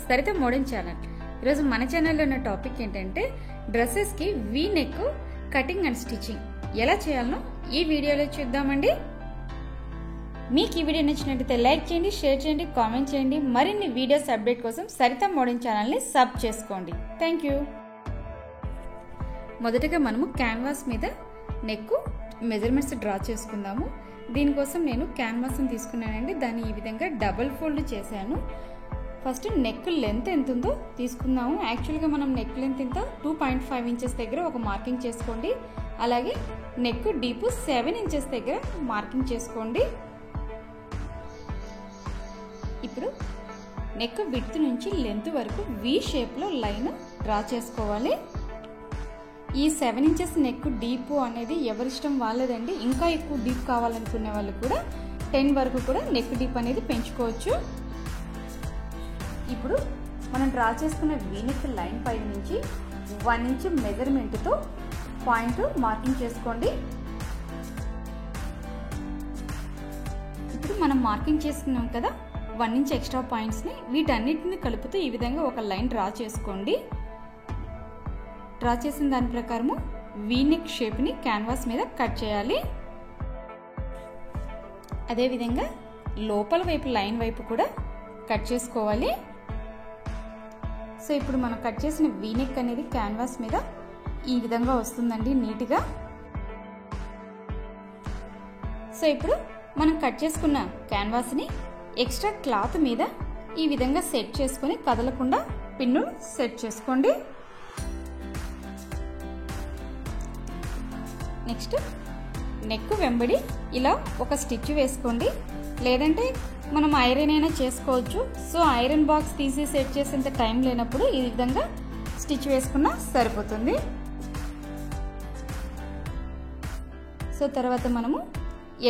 Saritha modern channel. ఈరోజు మన ఛానల్లో ఉన్న టాపిక్ ఏంటంటే డ్రెస్సెస్కి V neck cutting and stitching ఎలా చేయాలో ఈ వీడియోలో చూద్దామండి. మీకు ఈ వీడియో నచ్చినట్లయితే లైక్ చేయండి, షేర్ చేయండి, కామెంట్ చేయండి. మరిన్ని వీడియోస్ అప్డేట్ కోసం సరిత మోడర్న్ ఛానల్ని సబ్ చేసుకోండి. Thank you. మొదటగా మనము క్యాన్వాస్ మీద నెక్ మెజర్మెంట్స్ డ్రా చేసుకుందాము. దీనికోసం నేను క్యాన్వాస్ని తీసుకున్నానండి. దాన్ని ఈ విధంగా డబుల్ ఫోల్డ్ చేశాను. ఫస్ట్ నెక్ లెంత్ ఎంత ఉందో తీసుకుందాము. యాక్చువల్గా మనం నెక్ లెంత్ ఎంత 2.5 ఇంచెస్ దగ్గర ఒక మార్కింగ్ చేసుకోండి. అలాగే నెక్ డీప్ 7 ఇంచెస్ దగ్గర మార్కింగ్ చేసుకోండి. ఇప్పుడు నెక్ విడ్త్ నుంచి లెంత్ వరకు వి షేప్లో లైన్ డ్రా చేసుకోవాలి. ఈ 7 ఇంచెస్ నెక్ డీప్ అనేది ఎవరిష్టం వాళ్ళదండి. ఇంకా ఎక్కువ డీప్ కావాలనుకునే వాళ్ళు కూడా 10 వరకు కూడా నెక్ డీప్ అనేది పెంచుకోవచ్చు. ఇప్పుడు మనం డ్రా చేసుకున్న వీ నెక్ లైన్ పై నుంచి 1 ఇంచ్ మెజర్మెంట్తో పాయింట్ మార్కింగ్ చేసుకోండి. ఇప్పుడు మనం మార్కింగ్ చేసుకున్నాం కదా 1 ఇంచ్ ఎక్స్ట్రా పాయింట్స్ని, వీటన్నిటిని కలుపుతూ ఈ విధంగా ఒక లైన్ డ్రా చేసుకోండి. డ్రా చేసిన దాని ప్రకారము వీ నెక్ షేప్ని క్యాన్వాస్ మీద కట్ చేయాలి. అదేవిధంగా లోపల వైపు లైన్ వైపు కూడా కట్ చేసుకోవాలి. సో ఇప్పుడు మనం కట్ చేసిన వీ నెక్ అనేది క్యాన్వాస్ మీద ఈ విధంగా వస్తుందండి నీట్గా. సో ఇప్పుడు మనం కట్ చేసుకున్న క్యాన్వాస్ని ఎక్స్ట్రా క్లాత్ మీద ఈ విధంగా సెట్ చేసుకొని కదలకుండా పిన్ను సెట్ చేసుకోండి. నెక్స్ట్ నెక్ వెంబడి ఇలా ఒక స్టిచ్ వేసుకోండి, లేదంటే మనం ఐరన్ అయినా చేసుకోవచ్చు. సో ఐరన్ బాక్స్ తీసి సెట్ చేసేంత టైం లేనప్పుడు ఈ విధంగా స్టిచ్ వేసుకున్నా సరిపోతుంది. సో తర్వాత మనము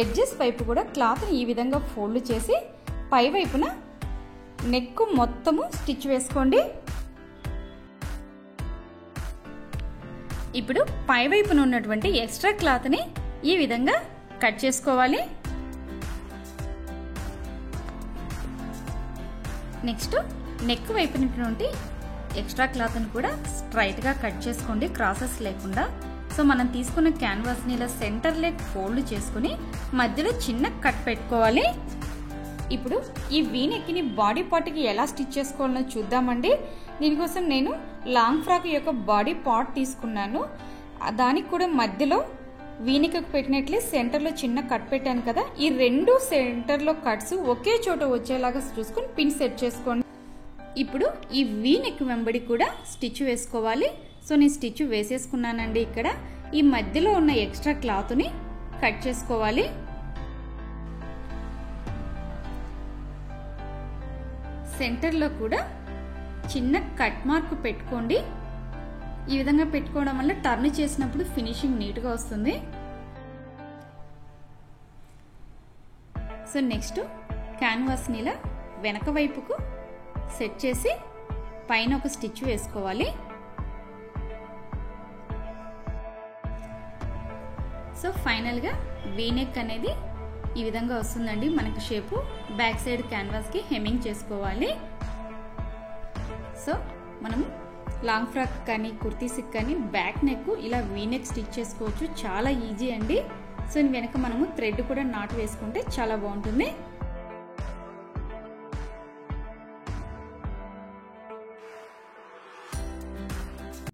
ఎడ్జెస్ వైపు కూడా క్లాత్ని ఈ విధంగా ఫోల్డ్ చేసి పై వైపున నెక్ మొత్తము స్టిచ్ వేసుకోండి. ఇప్పుడు పై వైపున ఉన్నటువంటి ఎక్స్ట్రా క్లాత్ని ఈ విధంగా కట్ చేసుకోవాలి. నెక్స్ట్ నెక్ వైపునటువంటి ఎక్స్ట్రా క్లాత్ని కూడా స్ట్రైట్గా కట్ చేసుకోండి, క్రాసెస్ లేకుండా. సో మనం తీసుకున్న క్యాన్వాస్ని ఇలా సెంటర్ లెగ్ ఫోల్డ్ చేసుకుని మధ్యలో చిన్న కట్ పెట్టుకోవాలి. ఇప్పుడు ఈ వీ నెక్ని బాడీ పార్ట్కి ఎలా స్టిచ్ చేసుకోవాలో చూద్దామండి. దీనికోసం నేను లాంగ్ ఫ్రాక్ యొక్క బాడీ పార్ట్ తీసుకున్నాను. దానికి కూడా మధ్యలో వీ నెక్ పెట్టినట్లే సెంటర్లో చిన్న కట్ పెట్టాను కదా, ఈ రెండు సెంటర్లో కట్స్ ఒకే చోట వచ్చేలాగా చూసుకొని పిన్ సెట్ చేసుకోండి. ఇప్పుడు ఈ వీ నెక్ వెంబడి కూడా స్టిచ్ వేసుకోవాలి. సో నేను స్టిచ్ వేసేసుకున్నానండి. ఇక్కడ ఈ మధ్యలో ఉన్న ఎక్స్ట్రా క్లాత్ని కట్ చేసుకోవాలి. సెంటర్లో కూడా చిన్న కట్ మార్క్ పెట్టుకోండి. ఈ విధంగా పెట్టుకోవడం వల్ల టర్న్ చేసినప్పుడు ఫినిషింగ్ నీట్గా వస్తుంది. సో నెక్స్ట్ క్యాన్వాస్ని ఇలా వెనక వైపుకు సెట్ చేసి పైన ఒక స్టిచ్ వేసుకోవాలి. సో ఫైనల్గా వీ నెక్ అనేది ఈ విధంగా వస్తుందండి మనకి షేపు. బ్యాక్ సైడ్ క్యాన్వాస్కి హెమ్మింగ్ చేసుకోవాలి. సో మనము లాంగ్ ఫ్రాక్ కానీ కుర్తీస్కి కానీ బ్యాక్ నెక్ ఇలా వీ నెక్ స్టిచ్ చేసుకోవచ్చు. చాలా ఈజీ అండి. సో వెనక మనము థ్రెడ్ కూడా నాట్ వేసుకుంటే చాలా బాగుంటుంది.